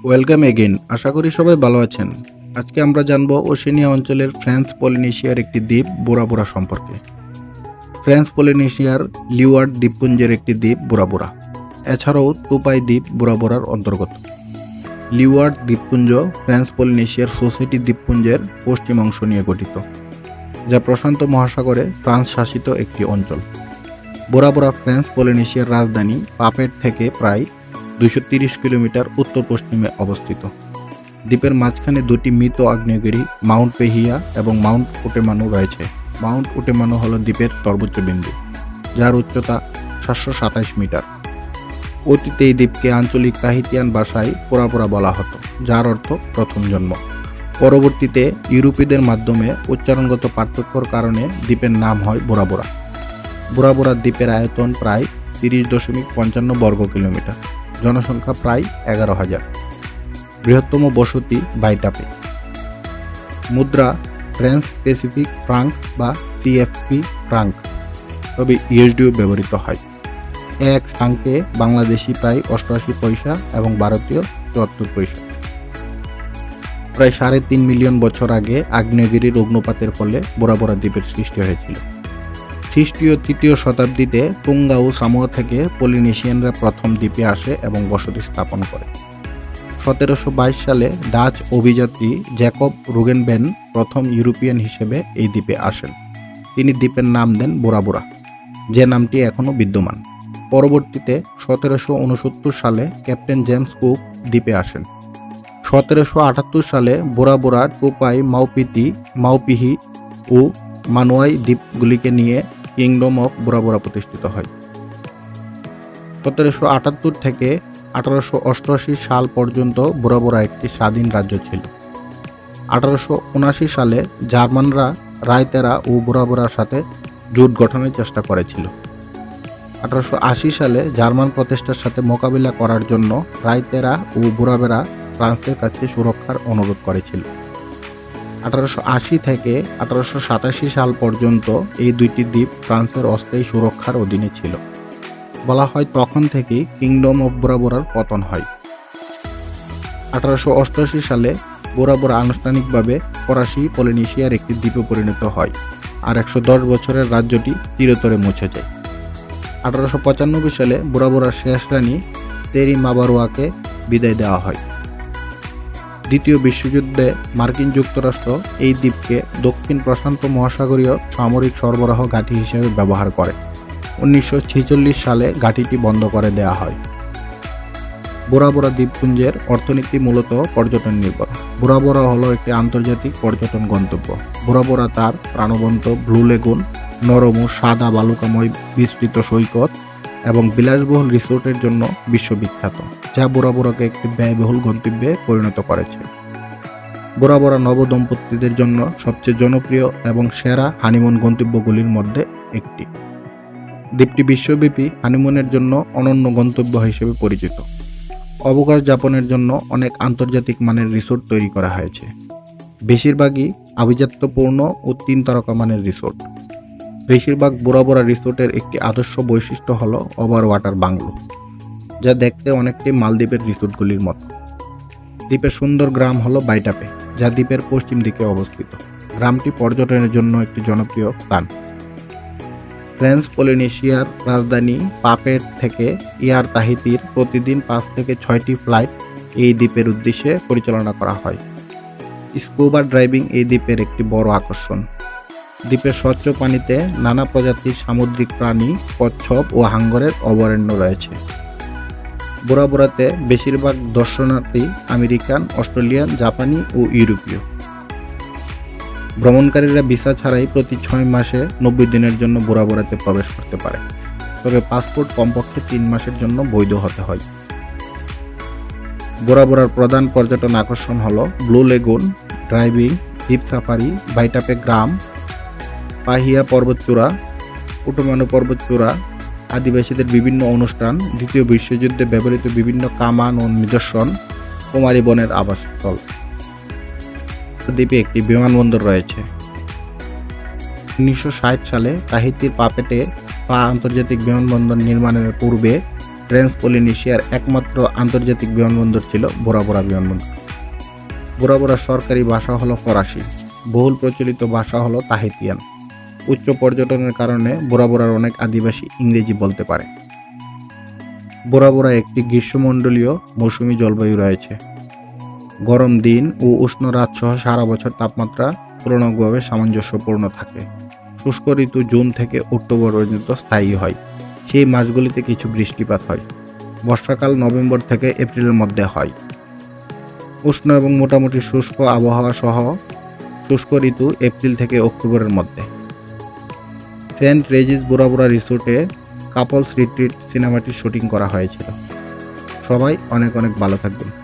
Welcome again. আশা করি সবাই ভালো আছেন। আজকে আমরা জানবো ওশেনিয়া অঞ্চলের ফ্রান্স পলিনেশিয়ার একটি দ্বীপ বোরা বোরা সম্পর্কে। ফ্রান্স পলিনেশিয়ার লিওয়ার্ড দ্বীপপুঞ্জের একটি দ্বীপ বোরা বোরা। এছাড়াও টুপাই দ্বীপ বোরা বোরার অন্তর্গত। লিওয়ার্ড দ্বীপপুঞ্জ ফ্রান্স পলিনেশিয়ার সোসাইটি দ্বীপপুঞ্জের পশ্চিম অংশ নিয়ে গঠিত, যা প্রশান্ত মহাসাগরে ফ্রান্স শাসিত একটি অঞ্চল। বোরা বোরা ফ্রান্স পলিনেশিয়ার রাজধানী পাপেট থেকে প্রায় 230 কিলোমিটার উত্তর পশ্চিমে অবস্থিত। দ্বীপের মাঝখানে দুটি মৃত আগ্নেয়গিরি মাউন্ট পেহিয়া এবং মাউন্ট ওটেমানু রয়েছে। মাউন্ট ওটেমানু হল দ্বীপের সর্বোচ্চ বিন্দু, যার উচ্চতা 727 মিটার। অতীতে এই দ্বীপকে আঞ্চলিক তাহিতিয়ান ভাষায় পোরা পোরা বলা হতো, যার অর্থ প্রথম জন্ম। পরবর্তীতে ইউরোপীয়দের মাধ্যমে উচ্চারণগত পার্থক্যর কারণে দ্বীপের নাম হয় বোরা বোরা। বোরা বোরা দ্বীপের আয়তন প্রায় 30.55 বর্গ কিলোমিটার, জনসংখ্যা প্রায় 11,000। বৃহত্তম বসতি বাইটাপে। মুদ্রা ফ্রেঞ্চ প্যাসিফিক ফ্রাঙ্ক বা সিএফপি ফ্রাঙ্ক, তবে ইউএসডিও ব্যবহৃত হয়। এক ফ্রাঙ্কে বাংলাদেশি প্রায় 88 পয়সা এবং ভারতীয় 74 পয়সা। প্রায় 3.5 মিলিয়ন বছর আগে আগ্নেয়গিরির অগ্নুপাতের ফলে বোরা বোরা দ্বীপের সৃষ্টি হয়েছিল। খ্রিস্টীয় 3য় শতাব্দীতে টুঙ্গা ও সামোয়া থেকে পলিনেশিয়ানরা প্রথম দ্বীপে আসে এবং বসতি স্থাপন করে। 1722 সালে ডাচ অভিযাত্রী জ্যাকব রুগেনবেন প্রথম ইউরোপিয়ান হিসেবে এই দ্বীপে আসেন। তিনি দ্বীপের নাম দেন বোরা বোরা, যে নামটি এখনও বিদ্যমান। পরবর্তীতে 1769 সালে ক্যাপ্টেন জেমস কুক দ্বীপে আসেন। 1778 সালে বোরা বোরা, টুপাই, মাউপিহি ও মানুয়াই দ্বীপগুলিকে নিয়ে কিংডম অফ বোরা বোরা প্রতিষ্ঠিত হয়। 1778 থেকে 1888 সাল পর্যন্ত বোরা বোরা একটি স্বাধীন রাজ্য ছিল। 1879 সালে জার্মানরা রায়তেরা ও বোরা বোরার সাথে জোট গঠনের চেষ্টা করেছিল। 1880 সালে জার্মান প্রচেষ্টার সাথে মোকাবিলা করার জন্য রায়তেরা ও বোরা বোরা ফ্রান্সের কাছে সুরক্ষার অনুরোধ করেছিল। 1880 থেকে 1887 সাল পর্যন্ত এই দুইটি দ্বীপ ফ্রান্সের অস্থায়ী সুরক্ষার অধীনে ছিল। বলা হয় তখন থেকেই কিংডম অফ বোরা বোরার পতন হয়। 1888 সালে বোরা বোরা আনুষ্ঠানিকভাবে ফরাসি পলিনেশিয়ার একটি দ্বীপে পরিণত হয়, আর 110 বছরের রাজ্যটি চিরতরে মুছে যায়। 1895 সালে বোরা বোরার শেষ রানী তেরি মাবারোয়াকে বিদায় দেওয়া হয়। দ্বিতীয় বিশ্বযুদ্ধে মার্কিন যুক্তরাষ্ট্র এই দ্বীপকে দক্ষিণ প্রশান্ত মহাসাগরীয় সামরিক সরবরাহ ঘাঁটি হিসেবে ব্যবহার করে। 1946 সালে ঘাঁটিটি বন্ধ করে দেওয়া হয়। বোরা বোরা দ্বীপপুঞ্জের অর্থনীতি মূলত পর্যটন নির্ভর। বোরা বোরা হলো একটি আন্তর্জাতিক পর্যটন গন্তব্য। বোরা বোরা তার প্রাণবন্ত ব্লু লেগুন, নরম ও সাদা বালুকাময় বিস্তৃত সৈকত এবং বিলাসবহুল রিসোর্টের জন্য বিশ্ববিখ্যাত, যা বোরা বোরাকে একটি ব্যয়বহুল গন্তব্যে পরিণত করেছে। বোরা বোরা নবদম্পতিদের জন্য সবচেয়ে জনপ্রিয় এবং সেরা হানিমুন গন্তব্যগুলির মধ্যে একটি। দ্বীপটি বিশ্বব্যাপী হানিমুনের জন্য অনন্য গন্তব্য হিসেবে পরিচিত। অবকাশ যাপনের জন্য অনেক আন্তর্জাতিক মানের রিসোর্ট তৈরি করা হয়েছে। বেশিরভাগই আভিজাত্যপূর্ণ ও 3 তারকা মানের রিসোর্ট। বেশিরভাগ বোরা বোরা রিসোর্টের একটি আদর্শ বৈশিষ্ট্য হল ওভারওয়াটার বাংলো, যা দেখতে অনেকটাই মালদ্বীপের রিসোর্টগুলির মতো। দ্বীপের সুন্দর গ্রাম হল বাইটাপে, যা দ্বীপের পশ্চিম দিকে অবস্থিত। গ্রামটি পর্যটনের জন্য একটি জনপ্রিয় স্থান। ফ্রেঞ্চ পলিনেশিয়ার রাজধানী পাপেট থেকে এয়ার তাহিতির প্রতিদিন 5 থেকে 6টি ফ্লাইট এই দ্বীপের উদ্দেশ্যে পরিচালনা করা হয়। স্কুবা ড্রাইভিং এই দ্বীপের একটি বড় আকর্ষণ। দ্বীপের স্বচ্ছ পানিতে নানা প্রজাতির সামুদ্রিক প্রাণী, কচ্ছপ ও হাঙ্গরের অভয়ারণ্য রয়েছে। বোরা বোরাতে বেশিরভাগ দর্শনার্থী আমেরিকান, অস্ট্রেলিয়ান, জাপানি ও ইউরোপীয়। ভ্রমণকারীরা ভিসা ছাড়াই প্রতি 6 মাসে 90 দিনের জন্য বোরা বোরাতে প্রবেশ করতে পারে, তবে পাসপোর্ট কমপক্ষে 3 মাসের জন্য বৈধ হতে হয়। বোরা বোরার প্রধান পর্যটন আকর্ষণ হল blue lagoon, driving, jeep safari, Vaitape গ্রাম, পাহিয়া পর্বতচূড়া, ওটেমানু পর্বতচূড়া, আদিবাসীদের বিভিন্ন অনুষ্ঠান, দ্বিতীয় বিশ্বযুদ্ধে ব্যবহৃত বিভিন্ন কামান ও নিদর্শন, কুমারী বনের আবাসস্থল। দ্বীপে একটি বিমানবন্দর রয়েছে। 1960 সালে তাহিতির পাপেটে আন্তর্জাতিক বিমানবন্দর নির্মাণের পূর্বে ফ্রেঞ্চ পলিনেশিয়ার একমাত্র আন্তর্জাতিক বিমানবন্দর ছিল বোরা বোরা বিমানবন্দর। বোরা বোরার সরকারি ভাষা হলো ফরাসি, বহুল প্রচলিত ভাষা হলো তাহিতিয়ান। উচ্চ পর্যটনের কারণে বোরা বোরার অনেক আদিবাসী ইংরেজি বলতে পারে। বোরা বোরা একটি গ্রীষ্মমণ্ডলীয় মৌসুমী জলবায়ু রয়েছে। গরম দিন ও উষ্ণ রাত সহ সারা বছর তাপমাত্রা তুলনামূলকভাবে সামঞ্জস্যপূর্ণ থাকে। শুষ্ক ঋতু জুন থেকে অক্টোবর পর্যন্ত স্থায়ী হয়। সেই মাসগুলিতে কিছু বৃষ্টিপাত হয়। বর্ষাকাল নভেম্বর থেকে এপ্রিলের মধ্যে হয়। উষ্ণ এবং মোটামুটি শুষ্ক আবহাওয়া সহ শুষ্ক ঋতু এপ্রিল থেকে অক্টোবরের মধ্যে। সেন্ট রেজিস বোরা বোরা রিসোর্টে কাপলস রিট্রিট সিনেমাটি শুটিং করা হয়েছিল। সবাই অনেক অনেক ভালো থাকবেন।